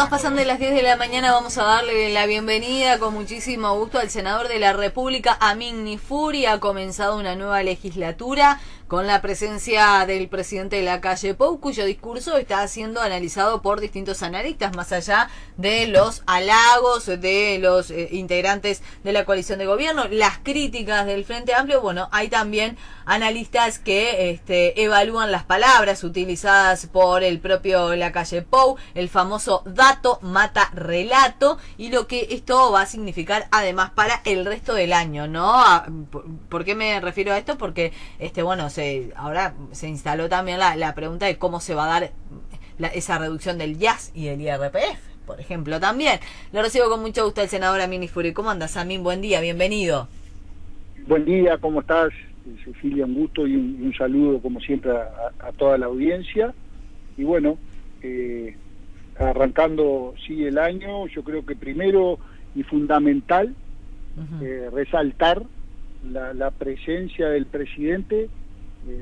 minutos pasan de las 10 de la mañana, vamos a darle la bienvenida con muchísimo gusto al senador de la República, Amin Nifuri. Ha comenzado una nueva legislatura con la presencia del presidente de la calle Pou, cuyo discurso está siendo analizado por distintos analistas, más allá de los halagos de los integrantes de la coalición de gobierno, las críticas del Frente Amplio. Bueno, hay también analistas que evalúan las palabras utilizadas por el propio la calle Pou, el famoso dato mata relato, y lo que esto va a significar además para el resto del año, ¿no? ¿Por qué me refiero a esto? Porque ahora se instaló también la pregunta de cómo se va a dar esa reducción del IAS y del IRPF, por ejemplo, también. Lo recibo con mucho gusto el senador Amin Nifuri. ¿Cómo andas, Amin? Buen día, bienvenido. Buen día, ¿cómo estás, Cecilia? Un gusto y un saludo, como siempre, a toda la audiencia. Y bueno, arrancando sí el año, yo creo que primero y fundamental resaltar la presencia del presidente,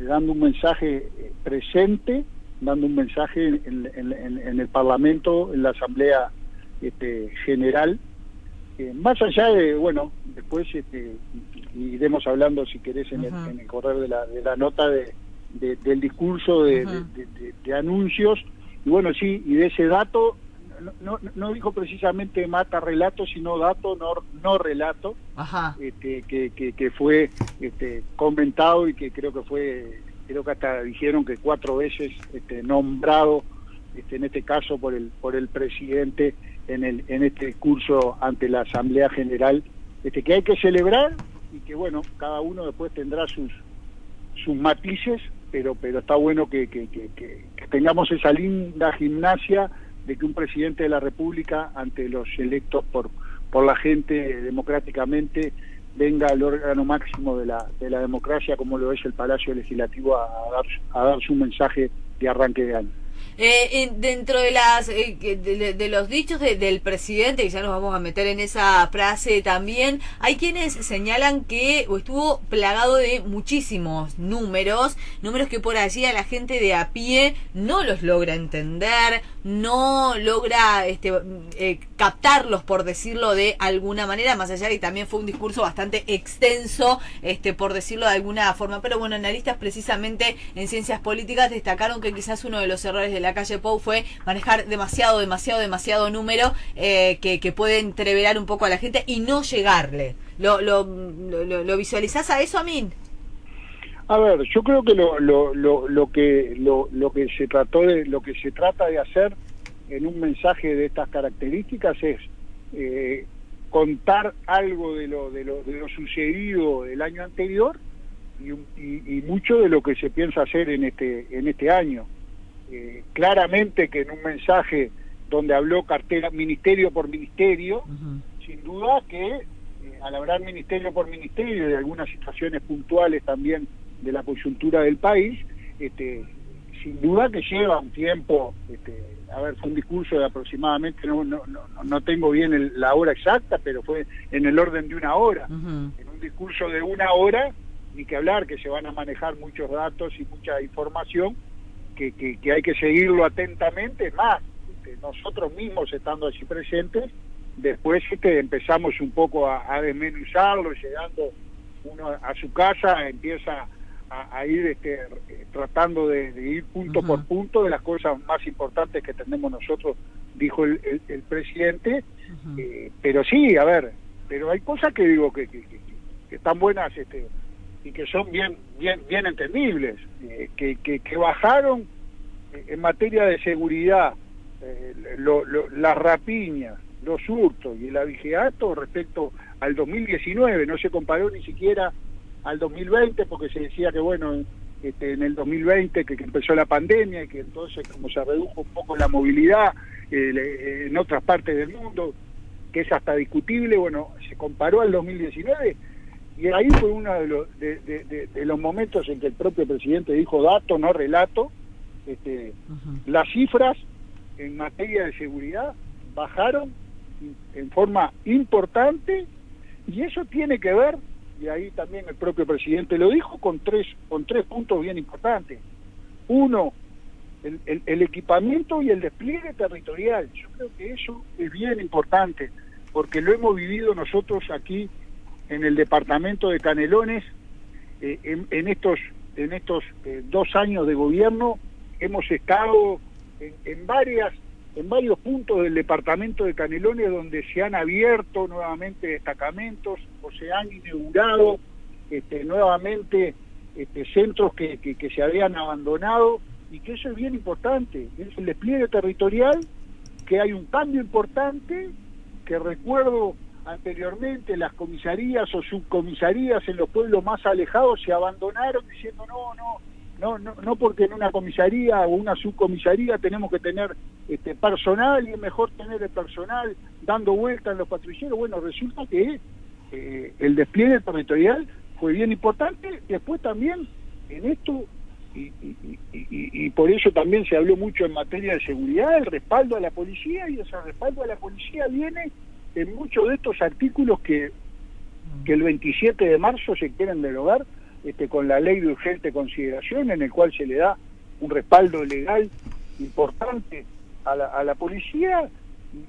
dando un mensaje presente, dando un mensaje en el Parlamento, en la Asamblea General, más allá de, bueno, después iremos hablando, si querés, en el correr de la nota del discurso de anuncios, y bueno, sí, y de ese dato, no dijo precisamente mata relato, sino dato no relato. Ajá. Que fue comentado, y que creo que hasta dijeron que 4 veces nombrado, en este caso por el presidente en este discurso ante la Asamblea General, que hay que celebrar, y que bueno, cada uno después tendrá sus matices, pero está bueno que tengamos esa linda gimnasia de que un presidente de la República, ante los electos por la gente democráticamente, venga al órgano máximo de la democracia, como lo es el Palacio Legislativo, a dar su mensaje de arranque de año. Dentro de de los dichos del presidente, y ya nos vamos a meter en esa frase también, hay quienes señalan que estuvo plagado de muchísimos números que por allí a la gente de a pie no los logra entender, no logra captarlos, por decirlo de alguna manera, más allá de que también fue un discurso bastante extenso, por decirlo de alguna forma. Pero bueno, analistas precisamente en ciencias políticas destacaron que quizás uno de los errores de la calle Pou fue manejar demasiado número, que puede entreverar un poco a la gente y no llegarle. ¿Lo visualizás a eso, Amin? A ver, yo creo que lo que se trata de hacer en un mensaje de estas características es contar algo de lo sucedido el año anterior, y mucho de lo que se piensa hacer en este año. Claramente que en un mensaje donde habló cartera ministerio por ministerio, sin duda que al hablar ministerio por ministerio de algunas situaciones puntuales también de la coyuntura del país, sin duda que lleva un tiempo. Fue un discurso de aproximadamente, no tengo bien la hora exacta, pero fue en el orden de 1 hora. En un discurso de 1 hora, ni que hablar que se van a manejar muchos datos y mucha información, que hay que seguirlo atentamente. Más, nosotros mismos estando allí presentes, después empezamos un poco a desmenuzarlo, llegando uno a su casa, empieza a ir tratando de ir punto por punto de las cosas más importantes que tenemos nosotros, dijo el presidente. Pero sí, a ver, pero hay cosas que digo que están buenas, y que son bien entendibles, que bajaron en materia de seguridad, las rapiñas, los hurtos y el abigeato respecto al 2019. No se comparó ni siquiera al 2020, porque se decía que bueno, en el 2020 que empezó la pandemia, y que entonces como se redujo un poco la movilidad en otras partes del mundo, que es hasta discutible. Bueno, se comparó al 2019, y ahí fue uno de los momentos en que el propio presidente dijo dato, no relato. Las cifras en materia de seguridad bajaron en forma importante, y eso tiene que ver, y ahí también el propio presidente lo dijo, con tres puntos bien importantes. Uno, el equipamiento y el despliegue territorial. Yo creo que eso es bien importante, porque lo hemos vivido nosotros aquí en el departamento de Canelones. En estos 2 años de gobierno hemos estado en varios puntos del departamento de Canelones donde se han abierto nuevamente destacamentos o se han inaugurado nuevamente centros que se habían abandonado, y que eso es bien importante. Es el despliegue territorial, que hay un cambio importante, que recuerdo anteriormente las comisarías o subcomisarías en los pueblos más alejados se abandonaron diciendo no, porque en una comisaría o una subcomisaría tenemos que tener personal, y es mejor tener el personal dando vueltas en los patrulleros. Bueno, resulta que el despliegue territorial fue bien importante. Después también en esto, y por eso también se habló mucho en materia de seguridad, el respaldo a la policía, y ese respaldo a la policía viene en muchos de estos artículos que el 27 de marzo se quieren derogar, con la ley de urgente consideración, en el cual se le da un respaldo legal importante a la policía.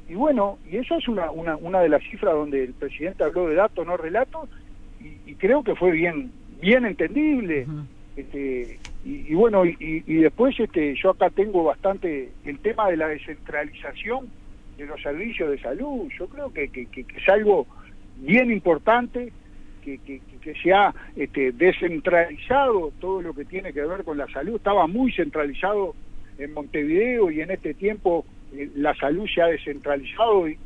Y bueno, y eso es una de las cifras donde el presidente habló de datos, no relatos, y creo que fue bien entendible. Y bueno, y después yo acá tengo bastante el tema de la descentralización de los servicios de salud. Yo creo que es algo bien importante, que se ha descentralizado todo lo que tiene que ver con la salud. Estaba muy centralizado en Montevideo, y en este tiempo la salud se ha descentralizado, y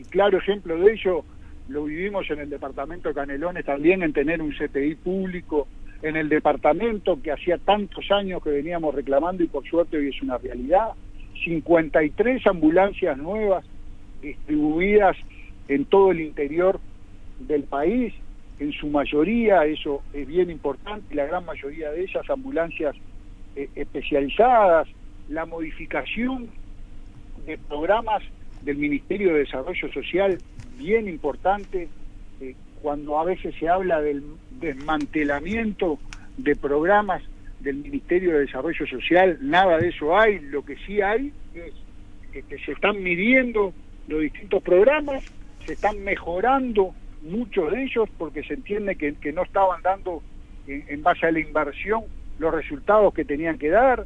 claro ejemplo de ello lo vivimos en el departamento de Canelones también, en tener un CTI público en el departamento que hacía tantos años que veníamos reclamando, y por suerte hoy es una realidad. 53 ambulancias nuevas distribuidas en todo el interior del país, en su mayoría, eso es bien importante, la gran mayoría de ellas ambulancias especializadas. La modificación de programas del Ministerio de Desarrollo Social, bien importante, cuando a veces se habla del desmantelamiento de programas del Ministerio de Desarrollo Social, nada de eso hay. Lo que sí hay es que se están midiendo los distintos programas, se están mejorando muchos de ellos, porque se entiende que no estaban dando en base a la inversión los resultados que tenían que dar.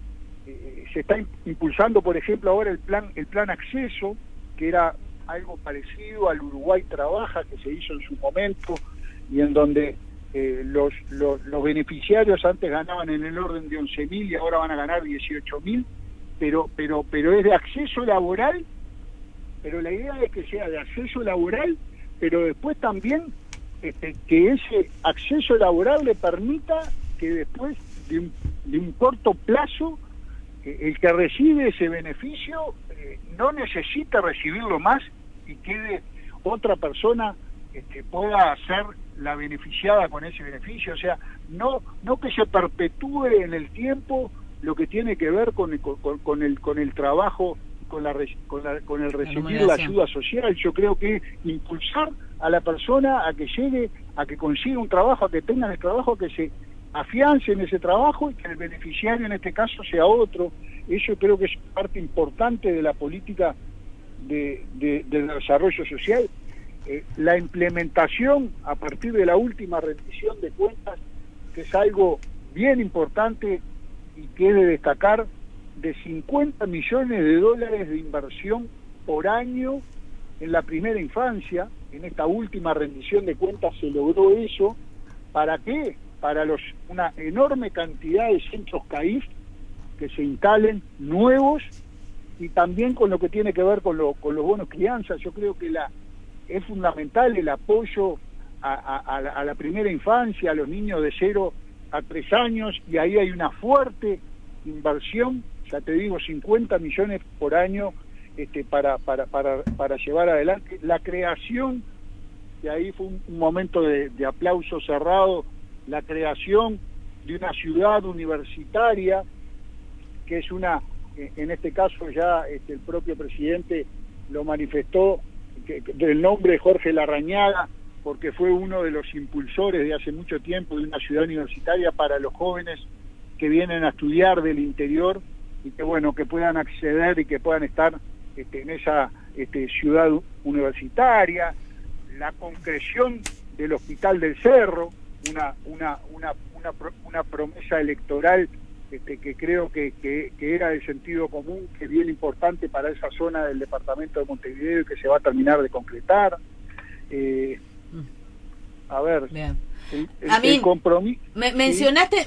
Se está impulsando, por ejemplo, ahora el plan Acceso, que era algo parecido al Uruguay Trabaja, que se hizo en su momento, y en donde los beneficiarios antes ganaban en el orden de 11.000 y ahora van a ganar 18.000, pero es de acceso laboral. Pero la idea es que sea de acceso laboral, pero después también que ese acceso laboral le permita que después de un corto plazo el que recibe ese beneficio no necesita recibirlo más, y quede otra persona pueda ser la beneficiada con ese beneficio. O sea, no que se perpetúe en el tiempo lo que tiene que ver con el trabajo, con el recibir la ayuda social. Yo creo que impulsar a la persona a que llegue, a que consiga un trabajo, a que tenga el trabajo, a que se afiance en ese trabajo, y que el beneficiario en este caso sea otro. Eso creo que es parte importante de la política de desarrollo social. La implementación a partir de la última rendición de cuentas, que es algo bien importante y que es de destacar, de $50 millones de inversión por año en la primera infancia. En esta última rendición de cuentas se logró eso. ¿Para qué? Para una enorme cantidad de centros CAIF que se instalen nuevos, y también con lo que tiene que ver con los bonos crianza. Yo creo que es fundamental el apoyo a la primera infancia, a los niños de 0 a 3 años, y ahí hay una fuerte inversión, ya te digo, 50 millones por año para llevar adelante la creación, y ahí fue un momento de aplauso cerrado, la creación de una ciudad universitaria, que es en este caso ya el propio presidente lo manifestó, del nombre de Jorge Larrañaga, porque fue uno de los impulsores de hace mucho tiempo de una ciudad universitaria para los jóvenes que vienen a estudiar del interior y que bueno, que puedan acceder y que puedan estar en esa ciudad universitaria, la concreción del Hospital del Cerro, una promesa electoral que creo que era de sentido común, que es bien importante para esa zona del departamento de Montevideo y que se va a terminar de concretar. A ver, bien. El compromiso. Mencionaste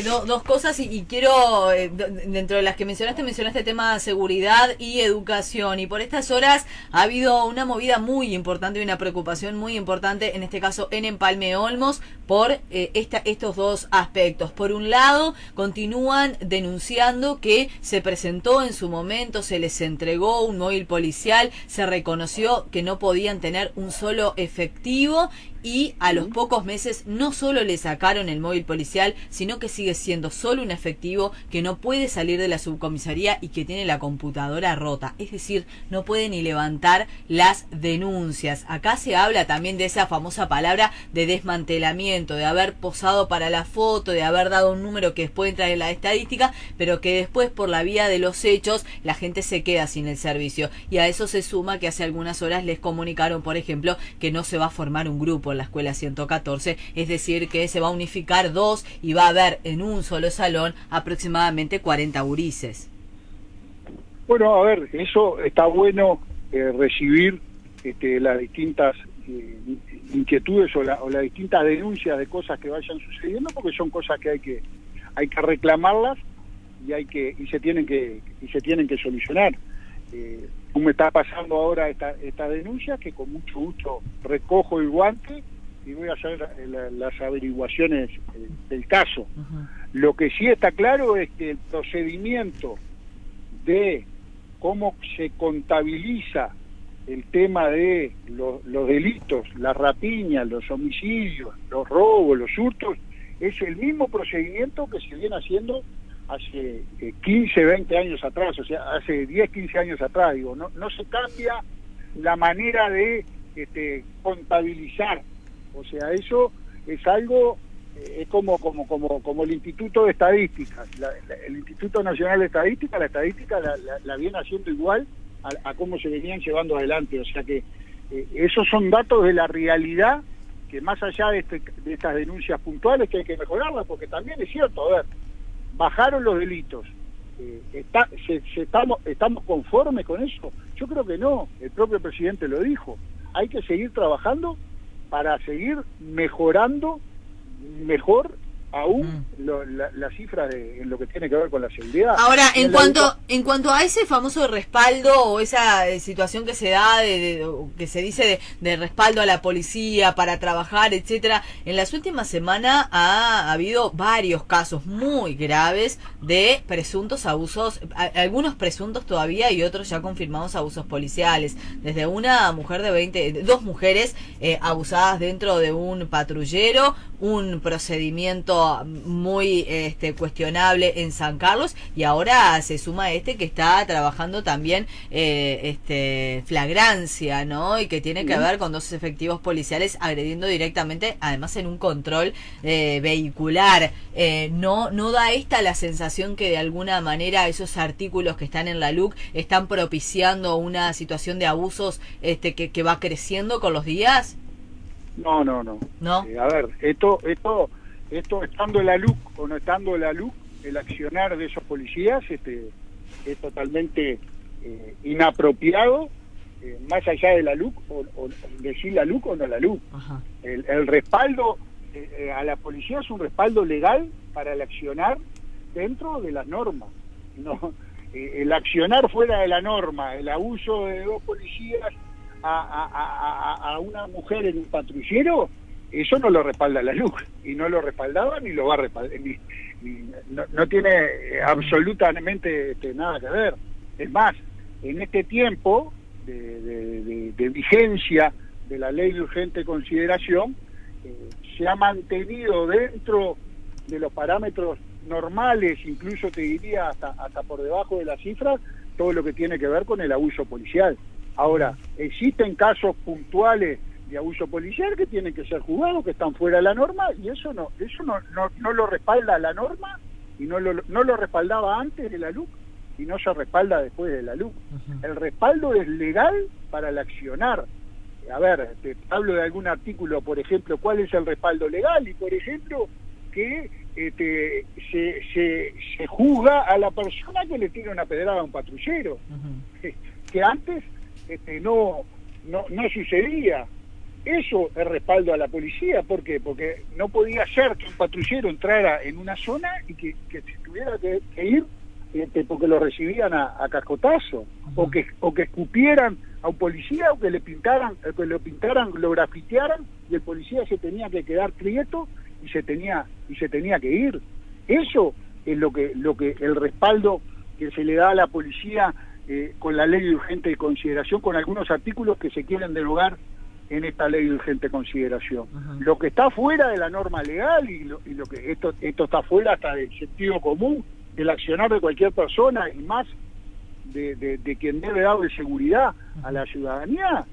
dos cosas y quiero, dentro de las que mencionaste el tema de seguridad y educación, y por estas horas ha habido una movida muy importante y una preocupación muy importante, en este caso en Empalme Olmos, por estos dos aspectos. Por un lado, continúan denunciando que se presentó en su momento, se les entregó un móvil policial, se reconoció que no podían tener un solo efectivo, y a los pocos meses no solo le sacaron el móvil policial, sino que sigue siendo solo un efectivo que no puede salir de la subcomisaría y que tiene la computadora rota. Es decir, no puede ni levantar las denuncias. Acá se habla también de esa famosa palabra de desmantelamiento, de haber posado para la foto, de haber dado un número que después entra en la estadística, pero que después por la vía de los hechos la gente se queda sin el servicio. Y a eso se suma que hace algunas horas les comunicaron, por ejemplo, que no se va a formar un grupo en la escuela 114, es decir, que se va a unificar dos y va a haber en un solo salón aproximadamente 40 gurises. Bueno, a ver, eso está bueno, recibir las distintas inquietudes o las distintas denuncias de cosas que vayan sucediendo, porque son cosas que hay que reclamarlas y se tienen que solucionar. Me está pasando ahora esta denuncia, que con mucho gusto recojo el guante y voy a hacer las averiguaciones del caso. Lo que sí está claro es que el procedimiento de cómo se contabiliza el tema de los delitos, las rapiñas, los homicidios, los robos, los hurtos, es el mismo procedimiento que se viene haciendo hace 15, 20 años atrás, o sea, hace 10, 15 años atrás, digo, no se cambia la manera de contabilizar, o sea, eso es algo, es como el Instituto de Estadística, el Instituto Nacional de Estadística, la estadística la viene haciendo igual a cómo se venían llevando adelante, o sea que esos son datos de la realidad, que más allá de estas denuncias puntuales que hay que mejorarlas, porque también es cierto, a ver, bajaron los delitos, ¿estamos conformes con eso? Yo creo que no, el propio presidente lo dijo, hay que seguir trabajando para seguir mejorando mejor aún las cifras en lo que tiene que ver con la seguridad. Ahora, en cuanto a ese famoso respaldo o esa situación que se da que se dice de respaldo a la policía para trabajar, etcétera, en las últimas semanas ha habido varios casos muy graves de presuntos abusos, algunos presuntos todavía y otros ya confirmados abusos policiales, desde una mujer de 2 mujeres abusadas dentro de un patrullero, un procedimiento muy cuestionable en San Carlos, y ahora se suma que está trabajando también flagrancia, ¿no? Y que tiene que ver con 2 efectivos policiales agrediendo directamente, además en un control vehicular. ¿No da la sensación que de alguna manera esos artículos que están en la LUC están propiciando una situación de abusos que va creciendo con los días? No. A ver, esto estando en la LUC o no estando en la LUC, el accionar de esos policías es totalmente inapropiado, más allá de la LUC o decir la LUC o no la LUC. El respaldo a la policía es un respaldo legal para el accionar dentro de las normas. No, el accionar fuera de la norma, el abuso de 2 policías a una mujer en un patrullero, eso no lo respalda la LUC, y no lo respaldaba ni lo va a respaldar, no tiene absolutamente nada que ver. Es más, en este tiempo de vigencia de la ley de urgente consideración, se ha mantenido dentro de los parámetros normales, incluso te diría hasta por debajo de las cifras, todo lo que tiene que ver con el abuso policial. Ahora, existen casos puntuales de abuso policial que tienen que ser juzgados, que están fuera de la norma, y eso no lo respalda la norma, y no lo respaldaba antes de la LUC. y no se respalda después de la luz. El respaldo es legal para el accionar. A ver, te hablo de algún artículo, por ejemplo, ¿cuál es el respaldo legal? Y por ejemplo, que se juzga a la persona que le tira una pedrada a un patrullero, que antes no sucedía. Eso es respaldo a la policía. ¿Por qué? Porque no podía ser que un patrullero entrara en una zona y que se tuviera que ir porque lo recibían a cascotazo, o que escupieran a un policía, o que lo grafitearan, y el policía se tenía que quedar quieto y se tenía que ir. Eso es lo que el respaldo que se le da a la policía con la ley de urgente consideración, con algunos artículos que se quieren derogar en esta ley de urgente consideración. Lo que está fuera de la norma legal y lo que esto está fuera hasta del sentido común, del accionar de cualquier persona, y más de quien debe darle seguridad a la ciudadanía,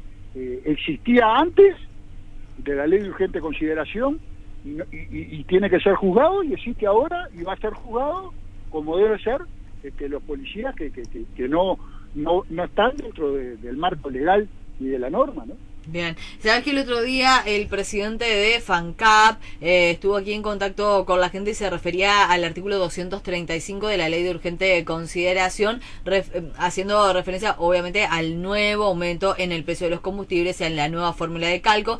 existía antes de la ley de urgente consideración y tiene que ser juzgado, y existe ahora y va a ser juzgado como debe ser los policías que no están dentro del marco legal y de la norma, ¿no? Bien, sabes que el otro día el presidente de FANCAP estuvo aquí en contacto con la gente y se refería al artículo 235 de la ley de urgente consideración, haciendo referencia obviamente al nuevo aumento en el precio de los combustibles, en la nueva fórmula de cálculo,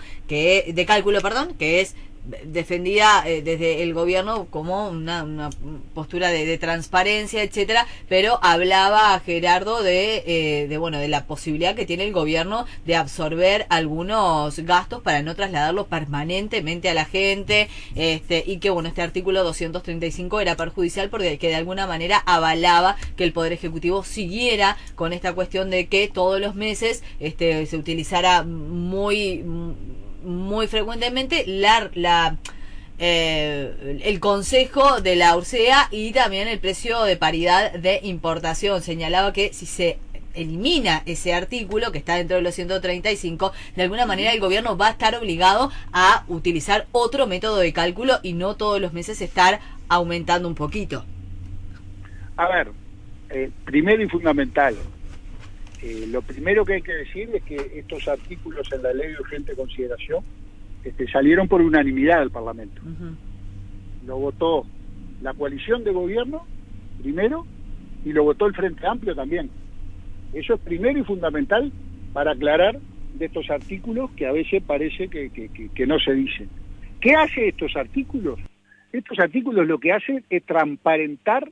que es defendida desde el gobierno como una postura de transparencia, etcétera, pero hablaba Gerardo de la posibilidad que tiene el gobierno de absorber algunos gastos para no trasladarlos permanentemente a la gente, y que este artículo 235 era perjudicial porque de alguna manera avalaba que el Poder Ejecutivo siguiera con esta cuestión de que todos los meses se utilizara muy frecuentemente el consejo de la URSEA y también el precio de paridad de importación. Señalaba que si se elimina ese artículo que está dentro de los 135, de alguna manera el gobierno va a estar obligado a utilizar otro método de cálculo y no todos los meses estar aumentando un poquito. A ver, primero y fundamental, lo primero que hay que decir es que estos artículos en la ley de urgente consideración salieron por unanimidad del Parlamento. Lo votó la coalición de gobierno primero y lo votó el Frente Amplio también. Eso es primero y fundamental para aclarar de estos artículos que a veces parece que no se dicen. ¿Qué hace estos artículos? Estos artículos lo que hacen es transparentar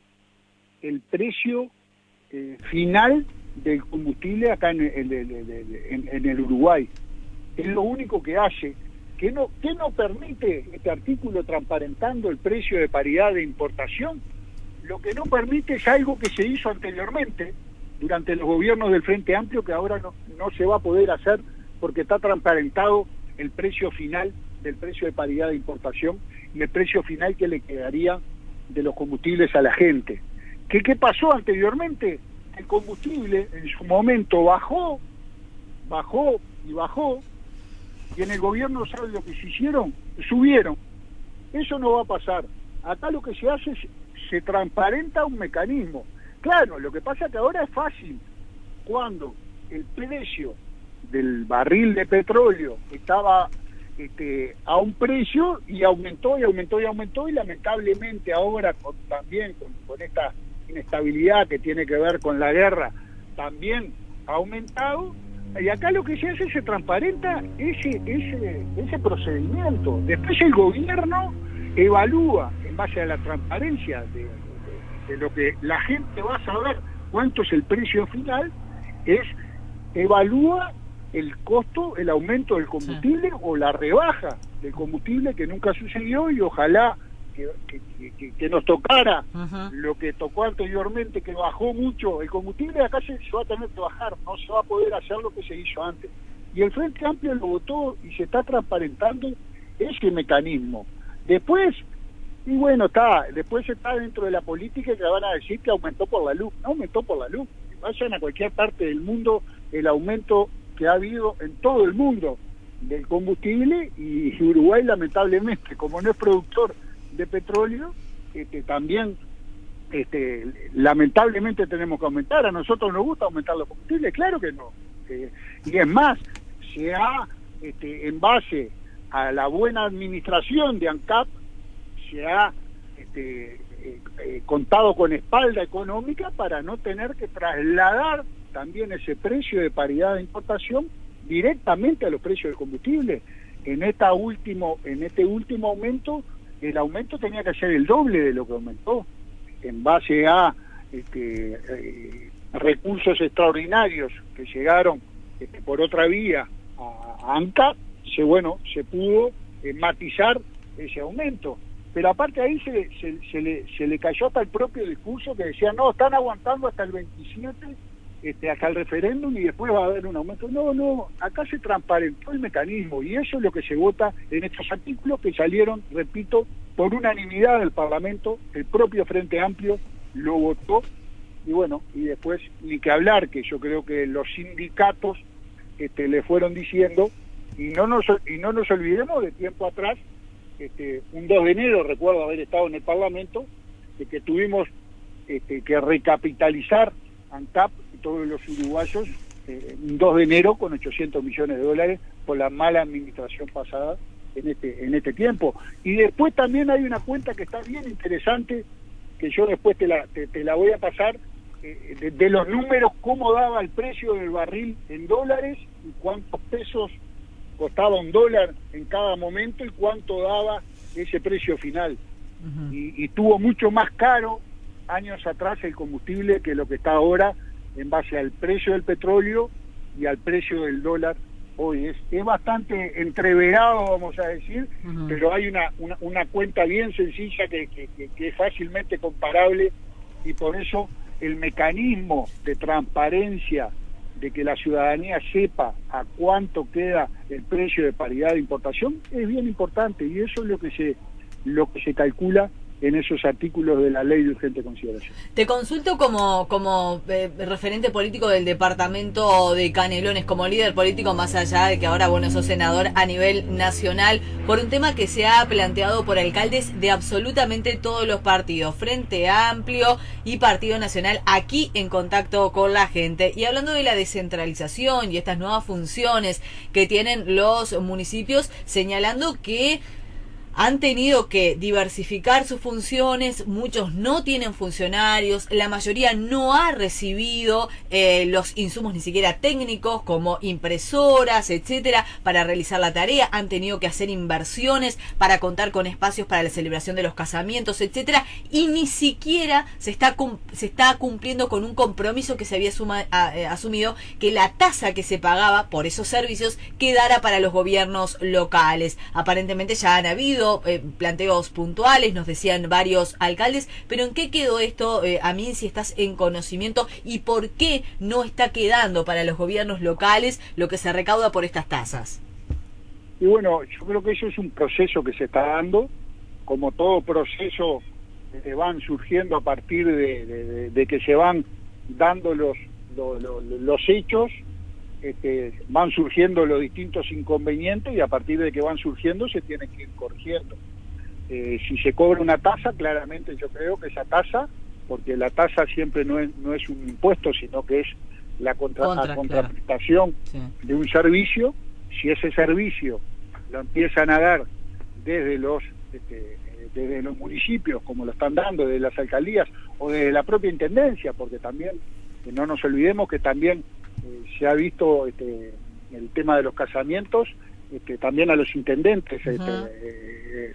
el precio final del combustible acá en el Uruguay. Es lo único que hace. ¿Qué no permite este artículo transparentando el precio de paridad de importación? Lo que no permite es algo que se hizo anteriormente durante los gobiernos del Frente Amplio, que ahora no se va a poder hacer porque está transparentado el precio final del precio de paridad de importación y el precio final que le quedaría de los combustibles a la gente. ¿Qué pasó anteriormente? El combustible en su momento bajó, y en el gobierno, ¿saben lo que se hicieron? Subieron. Eso no va a pasar. Acá lo que se hace es, se transparenta un mecanismo. Claro, lo que pasa es que ahora es fácil. Cuando el precio del barril de petróleo estaba a un precio y aumentó, y lamentablemente ahora también con esta inestabilidad que tiene que ver con la guerra, también ha aumentado, y acá lo que se hace es se transparenta ese procedimiento. Después el gobierno evalúa en base a la transparencia de lo que la gente va a saber cuánto es el precio final, evalúa el costo, el aumento del combustible, o la rebaja del combustible, que nunca sucedió, y ojalá que nos tocara lo que tocó anteriormente, que bajó mucho el combustible. Acá se va a tener que bajar, no se va a poder hacer lo que se hizo antes, y el Frente Amplio lo votó y se está transparentando ese mecanismo. Después está dentro de la política, que van a decir que aumentó por la luz. No aumentó por la luz. Vayan a cualquier parte del mundo, el aumento que ha habido en todo el mundo del combustible, y Uruguay lamentablemente, como no es productor de petróleo, también lamentablemente tenemos que aumentar. A nosotros nos gusta aumentar los combustibles, claro que no. Y es más, se ha, en base a la buena administración de ANCAP, se ha contado con espalda económica para no tener que trasladar también ese precio de paridad de importación directamente a los precios del combustible. En este último aumento, el aumento tenía que ser el doble de lo que aumentó, en base a recursos extraordinarios que llegaron por otra vía a ANCAP. Se pudo matizar ese aumento. Pero aparte ahí se le cayó hasta el propio discurso que decía, no, están aguantando hasta el 27, hasta el referéndum, y después va a haber un aumento. No, acá se transparentó el mecanismo, y eso es lo que se vota en estos artículos que salieron, repito, por unanimidad del Parlamento. El propio Frente Amplio lo votó, y bueno, y después ni que hablar, que yo creo que los sindicatos le fueron diciendo, y no nos olvidemos de tiempo atrás, un 2 de enero, recuerdo haber estado en el Parlamento, de que tuvimos que recapitalizar ANCAP y todos los uruguayos, un 2 de enero con 800 millones de dólares por la mala administración pasada en este tiempo. Y después también hay una cuenta que está bien interesante, que yo después te la voy a pasar, de los números, cómo daba el precio del barril en dólares y cuántos pesos costaba un dólar en cada momento y cuánto daba ese precio final. Y estuvo mucho más caro años atrás el combustible que lo que está ahora, en base al precio del petróleo y al precio del dólar hoy. Es bastante entreverado, vamos a decir, pero hay una cuenta bien sencilla que es fácilmente comparable, y por eso el mecanismo de transparencia, de que la ciudadanía sepa a cuánto queda el precio de paridad de importación, es bien importante, y eso es lo que se calcula en esos artículos de la ley de urgente consideración. Te consulto como referente político del departamento de Canelones, como líder político, más allá de que ahora, bueno, sos senador a nivel nacional, por un tema que se ha planteado por alcaldes de absolutamente todos los partidos, Frente Amplio y Partido Nacional, aquí en contacto con la gente. Y hablando de la descentralización y estas nuevas funciones que tienen los municipios, señalando que han tenido que diversificar sus funciones, muchos no tienen funcionarios, la mayoría no ha recibido los insumos ni siquiera técnicos como impresoras, etcétera, para realizar la tarea. Han tenido que hacer inversiones para contar con espacios para la celebración de los casamientos, etcétera, y ni siquiera se está cumpliendo con un compromiso que se había asumido, que la tasa que se pagaba por esos servicios quedara para los gobiernos locales. Aparentemente ya han habido planteos puntuales, nos decían varios alcaldes, pero ¿en qué quedó esto, Amin, si estás en conocimiento, y por qué no está quedando para los gobiernos locales lo que se recauda por estas tasas? Y bueno, yo creo que eso es un proceso que se está dando, como todo proceso que van surgiendo a partir de que se van dando los hechos. Van surgiendo los distintos inconvenientes, y a partir de que van surgiendo se tienen que ir corrigiendo. Si se cobra una tasa, claramente yo creo que esa tasa, porque la tasa siempre no es un impuesto, sino que es la contraprestación, claro, de un servicio. Si ese servicio lo empiezan a dar desde los municipios, como lo están dando, desde las alcaldías o desde la propia intendencia, porque también no nos olvidemos que también se ha visto el tema de los casamientos, también a los intendentes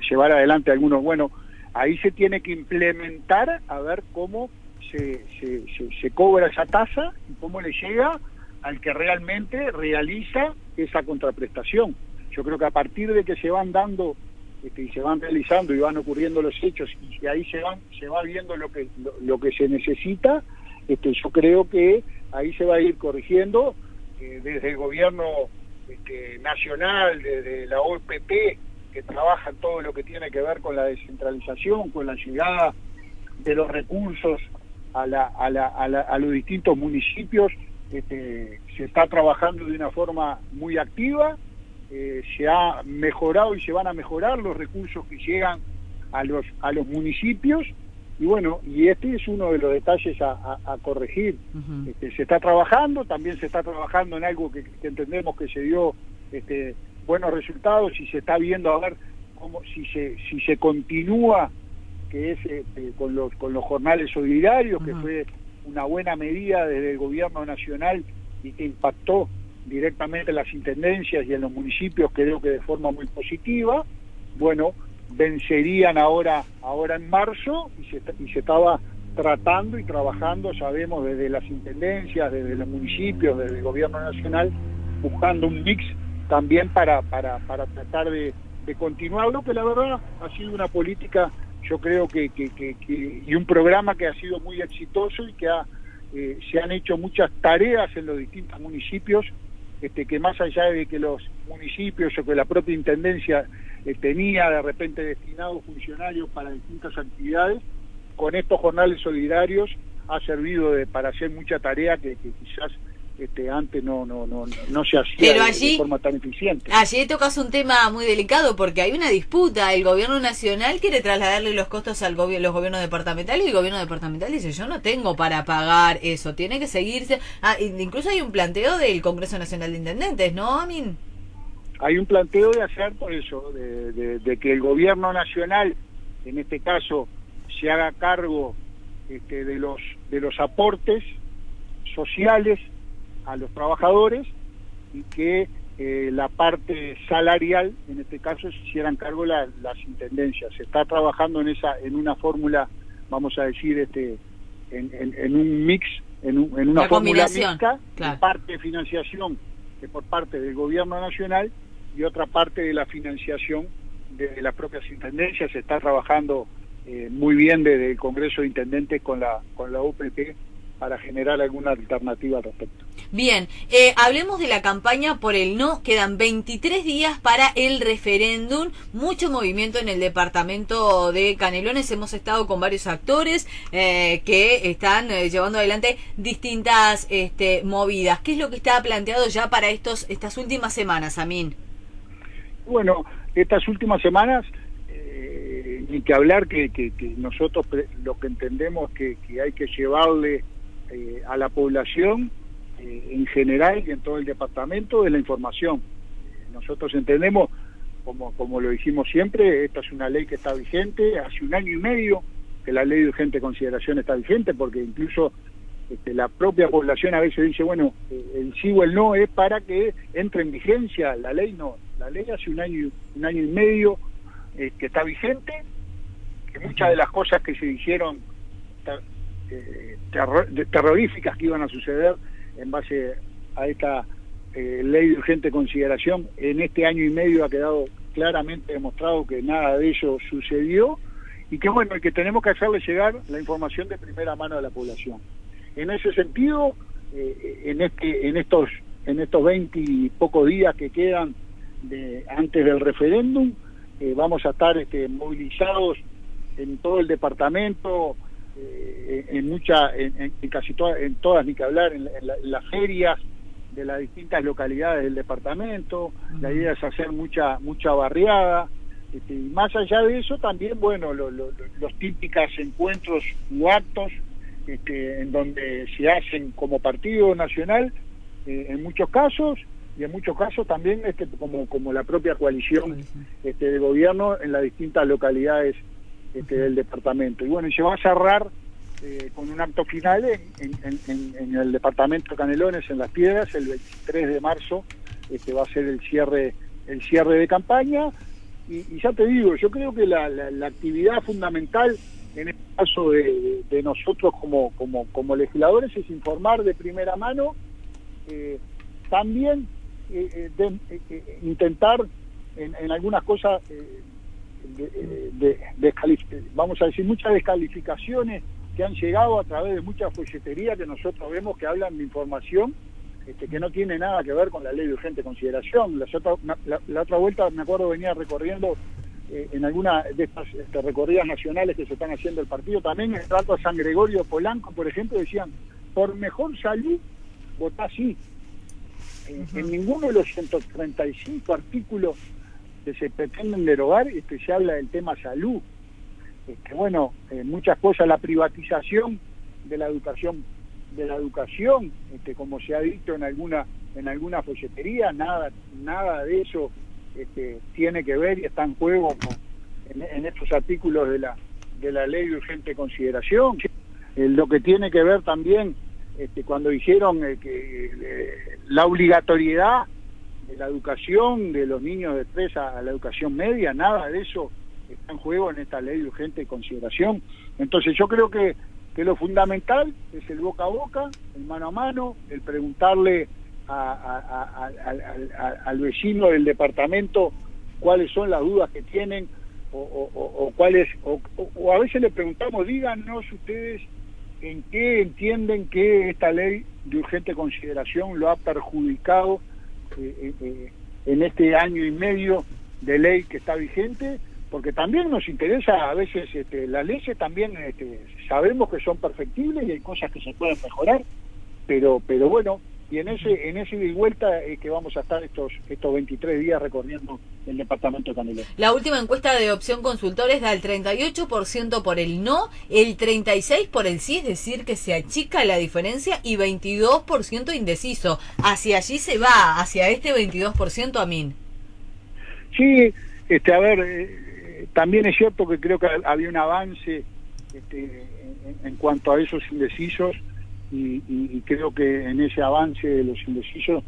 llevar adelante algunos. Bueno, ahí se tiene que implementar a ver cómo se cobra esa tasa y cómo le llega al que realmente realiza esa contraprestación. Yo creo que a partir de que se van dando y se van realizando y van ocurriendo los hechos, y ahí se va viendo lo que se necesita, yo creo que ahí se va a ir corrigiendo desde el gobierno nacional, desde la OPP, que trabaja en todo lo que tiene que ver con la descentralización, con la llegada de los recursos a los distintos municipios. Se está trabajando de una forma muy activa, se ha mejorado y se van a mejorar los recursos que llegan a los municipios, y bueno, y este es uno de los detalles a corregir. Se está trabajando, también se está trabajando en algo que entendemos que se dio buenos resultados, y se está viendo a ver cómo si se continúa, que es con los jornales solidarios, que fue una buena medida desde el gobierno nacional y que impactó directamente en las intendencias y en los municipios, creo que de forma muy positiva. Bueno, vencerían ahora en marzo, y se estaba tratando y trabajando, sabemos, desde las intendencias, desde los municipios, desde el gobierno nacional, buscando un mix también para tratar de continuarlo, que la verdad ha sido una política, yo creo que y un programa que ha sido muy exitoso, y que se han hecho muchas tareas en los distintos municipios, que más allá de que los municipios o que la propia intendencia tenía de repente destinados funcionarios para distintas actividades, con estos jornales solidarios ha servido para hacer mucha tarea que quizás antes no se hacía de forma tan eficiente. Allí tocas un tema muy delicado, porque hay una disputa. El gobierno nacional quiere trasladarle los costos al los gobiernos departamentales, y el gobierno departamental dice: yo no tengo para pagar eso, tiene que seguirse. Incluso hay un planteo del Congreso Nacional de Intendentes, ¿no, Amin? Hay un planteo de hacer por eso, de que el gobierno nacional, en este caso, se haga cargo de los aportes sociales a los trabajadores, y que la parte salarial, en este caso, se hicieran cargo las intendencias. Se está trabajando en una fórmula, vamos a decir, en un mix, en una fórmula mixta, claro, de parte de financiación por parte del gobierno nacional y otra parte de la financiación de las propias intendencias. Se está trabajando muy bien desde el Congreso de Intendentes con la UPP para generar alguna alternativa al respecto. Bien, hablemos de la campaña por el no. Quedan 23 días para el referéndum, mucho movimiento en el departamento de Canelones. Hemos estado con varios actores que están llevando adelante distintas movidas. ¿Qué es lo que está planteado ya para estas últimas semanas, Amin? Bueno, estas últimas semanas, ni que hablar que nosotros lo que entendemos que hay que llevarle a la población en general y en todo el departamento, de la información. Nosotros entendemos, como lo dijimos siempre, esta es una ley que está vigente hace 1 año y medio, que la ley de urgente consideración está vigente, porque incluso la propia población a veces dice, bueno, el sí o el no es para que entre en vigencia. La ley no, la ley hace 1 año y medio que está vigente, que muchas de las cosas que se dijeron terroríficas que iban a suceder en base a esta ley de urgente consideración, en este 1 año y medio ha quedado claramente demostrado que nada de ello sucedió, y que bueno, y que tenemos que hacerle llegar la información de primera mano a la población. En ese sentido, en estos 20 y pocos días que quedan antes del referéndum, vamos a estar movilizados en todo el departamento, en casi todas, en todas, ni que hablar, en las ferias de las distintas localidades del departamento. La idea es hacer mucha barriada, y más allá de eso también, bueno, los típicos encuentros u actos en donde se hacen como partido nacional, en muchos casos, y en muchos casos también como la propia coalición de gobierno en las distintas localidades del departamento. Y bueno, y se va a cerrar con un acto final en el departamento de Canelones, en Las Piedras, el 23 de marzo. Va a ser el cierre de campaña, y ya te digo, yo creo que la actividad fundamental en este caso de nosotros como legisladores es informar de primera mano, también intentar en algunas cosas vamos a decir, muchas descalificaciones que han llegado a través de mucha folletería que nosotros vemos que hablan de información que no tiene nada que ver con la ley de urgente consideración. La otra vuelta, me acuerdo, venía recorriendo en alguna de estas recorridas nacionales que se están haciendo el partido, también en el trato a San Gregorio Polanco, por ejemplo, decían, por mejor salud, votá sí. En ninguno de los 135 artículos que se pretenden derogar se habla del tema salud. bueno, muchas cosas, la privatización de la educación, como se ha dicho en alguna folletería, nada de eso tiene que ver y está en juego en estos artículos de la ley de urgente consideración. Lo que tiene que ver también cuando dijeron la obligatoriedad de la educación de los niños de 3 a la educación media, nada de eso está en juego en esta ley de urgente consideración. Entonces yo creo que lo fundamental es el boca a boca, el mano a mano, el preguntarle al vecino del departamento cuáles son las dudas que tienen o a veces le preguntamos, díganos ustedes en qué entienden que esta ley de urgente consideración lo ha perjudicado en este año y medio de ley que está vigente, porque también nos interesa a veces las leyes también sabemos que son perfectibles y hay cosas que se pueden mejorar, pero bueno, y en ese ida y vuelta es que vamos a estar estos 23 días recorriendo el departamento de Canelones. La última encuesta de Opción Consultores da el 38% por el no, el 36% por el sí, es decir, que se achica la diferencia, y 22% indeciso. Hacia allí se va, hacia este 22%, Amin. Sí, a ver, también es cierto que creo que había un avance en cuanto a esos indecisos, y creo que en ese avance de los indecisos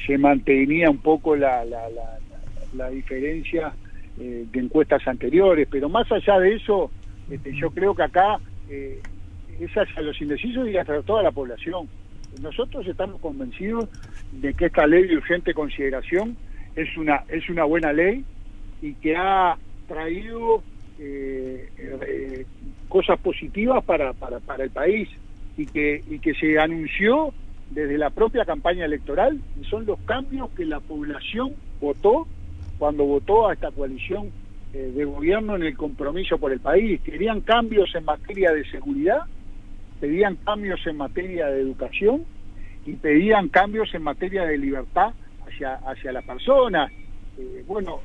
se mantenía un poco la diferencia de encuestas anteriores, pero más allá de eso, yo creo que acá es hacia los indecisos y hacia toda la población. Nosotros estamos convencidos de que esta ley de urgente consideración es una buena ley y que ha traído cosas positivas para el país, y que se anunció desde la propia campaña electoral, y son los cambios que la población votó cuando votó a esta coalición de gobierno en el compromiso por el país. Querían cambios en materia de seguridad, pedían cambios en materia de educación y pedían cambios en materia de libertad hacia las personas. Bueno,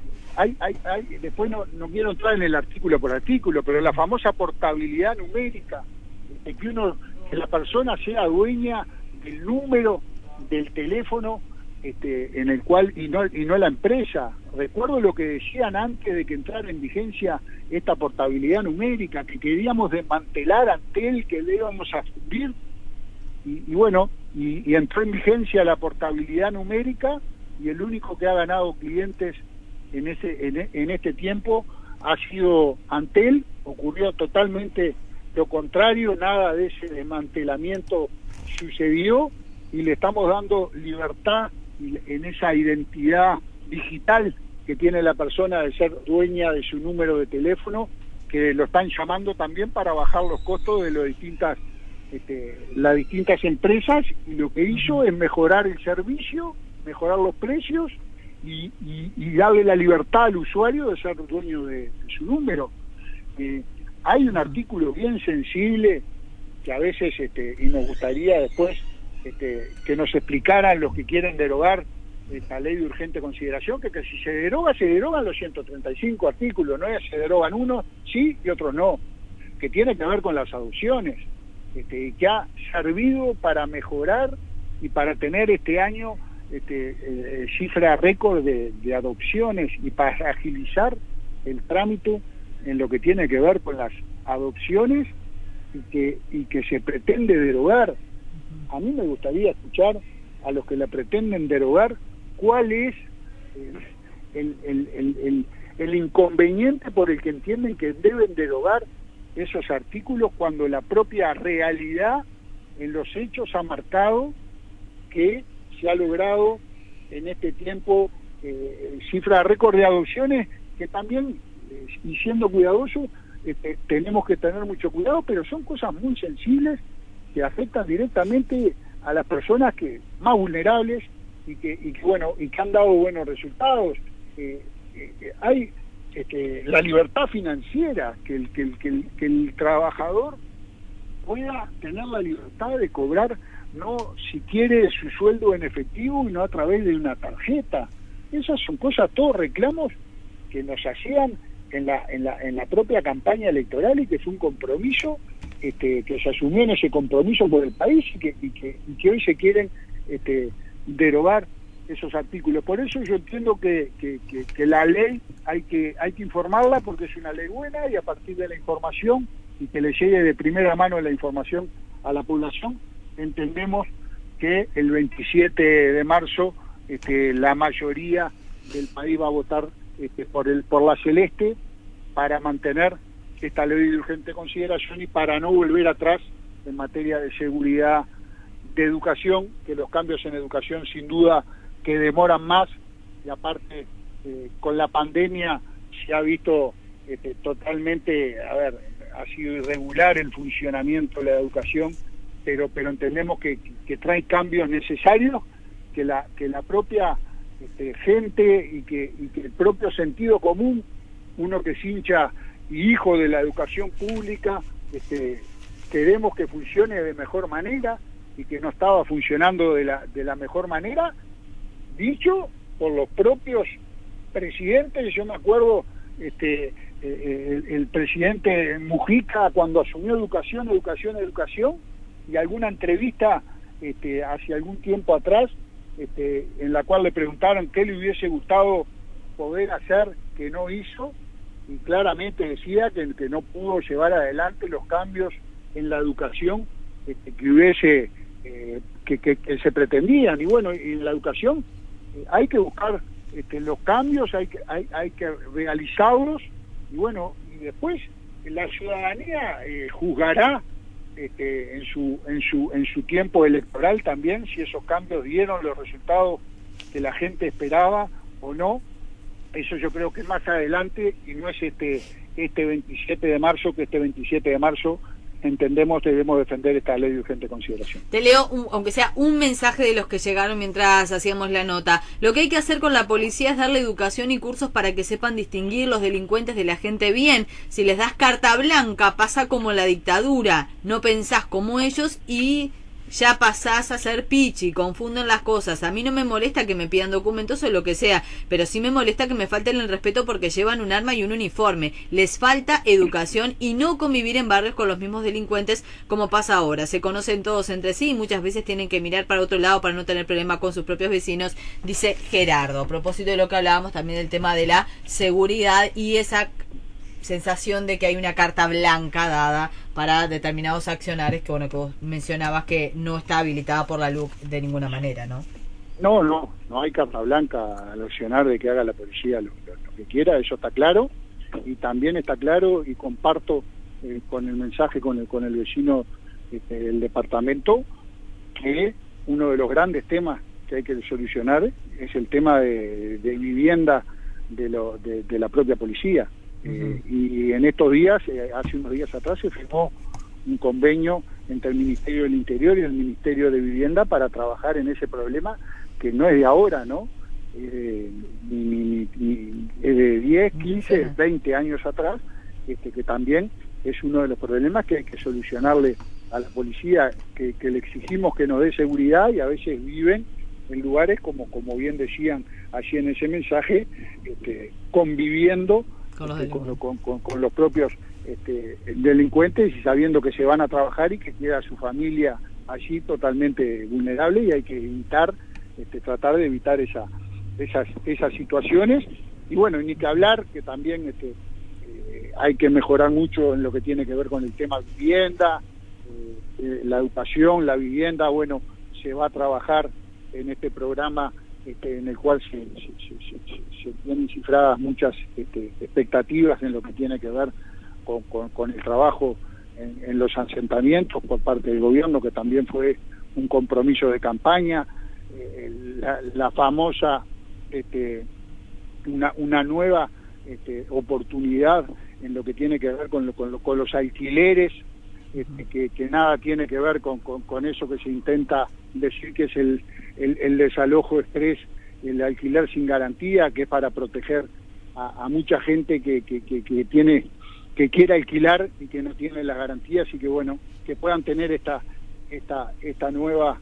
después no quiero entrar en el artículo por artículo, pero la famosa portabilidad numérica, que la persona sea dueña del número del teléfono en el cual y no la empresa. Recuerdo lo que decían antes de que entrara en vigencia esta portabilidad numérica, que queríamos desmantelar Antel, que le íbamos a fundir, y bueno, y entró en vigencia la portabilidad numérica, y el único que ha ganado clientes en este tiempo ha sido Antel. Ocurrió totalmente lo contrario, nada de ese desmantelamiento sucedió, y le estamos dando libertad en esa identidad digital que tiene la persona de ser dueña de su número de teléfono, que lo están llamando también para bajar los costos de las distintas empresas, y lo que hizo es mejorar el servicio, mejorar los precios y darle la libertad al usuario de ser dueño de su número. Hay un artículo bien sensible que a veces, y nos gustaría después que nos explicaran los que quieren derogar esta ley de urgente consideración, que si se derogan los 135 artículos, no se derogan unos sí y otros no, que tiene que ver con las adopciones, que ha servido para mejorar y para tener este año cifra récord de adopciones, y para agilizar el trámite en lo que tiene que ver con las adopciones, y que se pretende derogar. A mí me gustaría escuchar a los que la pretenden derogar cuál es el inconveniente por el que entienden que deben derogar esos artículos, cuando la propia realidad en los hechos ha marcado que se ha logrado en este tiempo cifra récord de adopciones, que también, y siendo cuidadosos, tenemos que tener mucho cuidado, pero son cosas muy sensibles que afectan directamente a las personas más vulnerables, y que han dado buenos resultados. Hay la libertad financiera, que el trabajador pueda tener la libertad de cobrar, no si quiere, su sueldo en efectivo y no a través de una tarjeta. Esas son cosas, todos reclamos que nos hacían en la propia campaña electoral y que fue un compromiso que se asumió en ese compromiso por el país y que hoy se quieren derogar esos artículos. Por eso yo entiendo que la ley hay que informarla porque es una ley buena y a partir de la información y que le llegue de primera mano la información a la población, entendemos que el 27 de marzo la mayoría del país va a votar por la celeste para mantener esta ley de urgente consideración y para no volver atrás en materia de seguridad, de educación, que los cambios en educación sin duda que demoran más y aparte con la pandemia se ha visto totalmente, ha sido irregular el funcionamiento de la educación, pero entendemos que trae cambios necesarios, que la propia gente y que el propio sentido común, uno que es hincha y hijo de la educación pública, queremos que funcione de mejor manera y que no estaba funcionando de la mejor manera, dicho por los propios presidentes. Yo me acuerdo el presidente Mujica cuando asumió educación, y alguna entrevista hace algún tiempo atrás en la cual le preguntaron qué le hubiese gustado poder hacer que no hizo, y claramente decía que no pudo llevar adelante los cambios en la educación que hubiese que se pretendían. Y bueno, en la educación hay que buscar los cambios, hay que realizarlos, y bueno, y después la ciudadanía juzgará en su tiempo electoral también si esos cambios dieron los resultados que la gente esperaba o no. Eso yo creo que es más adelante y no es este 27 de marzo, que este 27 de marzo entendemos debemos defender esta ley de urgente consideración. Te leo, aunque sea un mensaje de los que llegaron mientras hacíamos la nota. Lo que hay que hacer con la policía es darle educación y cursos para que sepan distinguir los delincuentes de la gente bien. Si les das carta blanca, pasa como la dictadura. No pensás como ellos y ya pasás a ser pichi, confunden las cosas. A mí no me molesta que me pidan documentos o lo que sea, pero sí me molesta que me falten el respeto porque llevan un arma y un uniforme. Les falta educación y no convivir en barrios con los mismos delincuentes como pasa ahora. Se conocen todos entre sí y muchas veces tienen que mirar para otro lado para no tener problema con sus propios vecinos, dice Gerardo. A propósito de lo que hablábamos también del tema de la seguridad y esa sensación de que hay una carta blanca dada para determinados accionarios que, bueno, que vos mencionabas que no está habilitada por la LUC de ninguna manera, ¿no? No hay carta blanca al accionar de que haga la policía lo que quiera, eso está claro, y también está claro, y comparto con el mensaje con el vecino del departamento, que uno de los grandes temas que hay que solucionar es el tema de vivienda de la propia policía. Y en estos días, hace unos días atrás, se firmó un convenio entre el Ministerio del Interior y el Ministerio de Vivienda para trabajar en ese problema, que no es de ahora, ¿no? Es de 10, 15, 20 años atrás, que también es uno de los problemas que hay que solucionarle a la policía, que le exigimos que nos dé seguridad y a veces viven en lugares, como bien decían allí en ese mensaje, conviviendo con los propios delincuentes y sabiendo que se van a trabajar y que queda su familia allí totalmente vulnerable, y hay que evitar, tratar de evitar esas situaciones. Y bueno, ni que hablar que también hay que mejorar mucho en lo que tiene que ver con el tema vivienda, la educación, la vivienda. Bueno, se va a trabajar en este programa en el cual se tienen cifradas muchas expectativas en lo que tiene que ver con el trabajo en los asentamientos por parte del gobierno, que también fue un compromiso de campaña, la famosa una nueva oportunidad en lo que tiene que ver con los alquileres, que nada tiene que ver con eso que se intenta decir que es el desalojo express, el alquiler sin garantía, que es para proteger a mucha gente que quiere alquilar y que no tiene las garantías, y que bueno, que puedan tener esta nueva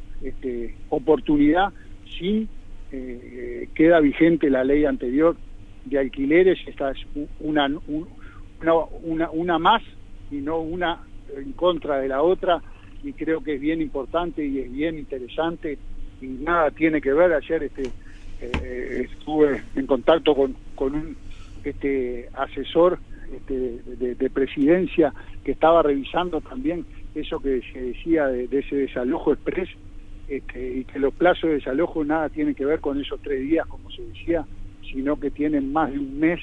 oportunidad si queda vigente la ley anterior de alquileres. Esta es una más y no una en contra de la otra, y creo que es bien importante y es bien interesante y nada tiene que ver. Ayer estuve en contacto con un asesor de presidencia que estaba revisando también eso que se decía de ese desalojo express, y que los plazos de desalojo nada tienen que ver con esos 3 días como se decía, sino que tienen más de un mes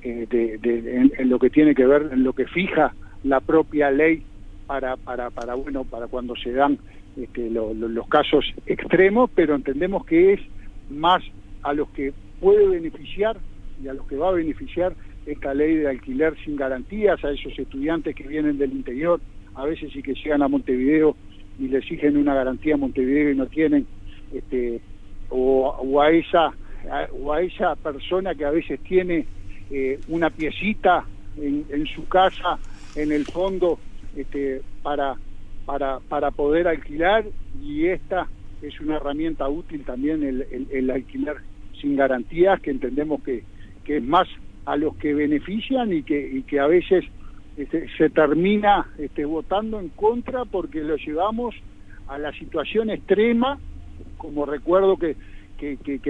en lo que tiene que ver, en lo que fija la propia ley para cuando se dan los casos extremos, pero entendemos que es más a los que puede beneficiar y a los que va a beneficiar esta ley de alquiler sin garantías, a esos estudiantes que vienen del interior a veces y que llegan a Montevideo y le exigen una garantía a Montevideo y no tienen, o a esa persona que a veces tiene una piecita en su casa en el fondo para poder alquilar, y esta es una herramienta útil también el alquiler sin garantías, que entendemos que es más a los que benefician y que a veces se termina votando en contra porque lo llevamos a la situación extrema, como recuerdo que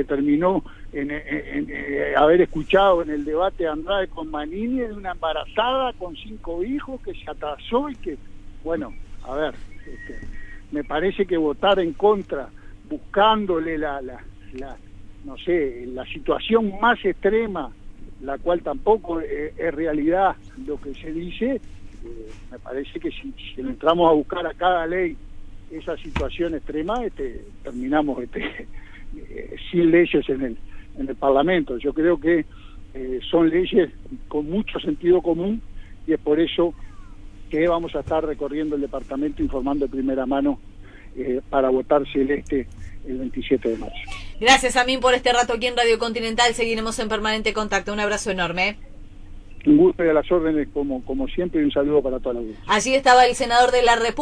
terminó en haber escuchado en el debate de Andrade con Manini, de una embarazada con 5 hijos que se atrasó y que, bueno, a ver, me parece que votar en contra, buscándole no sé, la situación más extrema, la cual tampoco es realidad lo que se dice, me parece que si entramos a buscar a cada ley esa situación extrema, terminamos sin leyes en el Parlamento. Yo creo que son leyes con mucho sentido común, y es por eso que vamos a estar recorriendo el departamento informando de primera mano para votar celeste el 27 de marzo. Gracias, Amin, por este rato aquí en Radio Continental. Seguiremos en permanente contacto. Un abrazo enorme. Un gusto y a las órdenes como siempre, y un saludo para toda la audiencia. Allí estaba el senador de la República.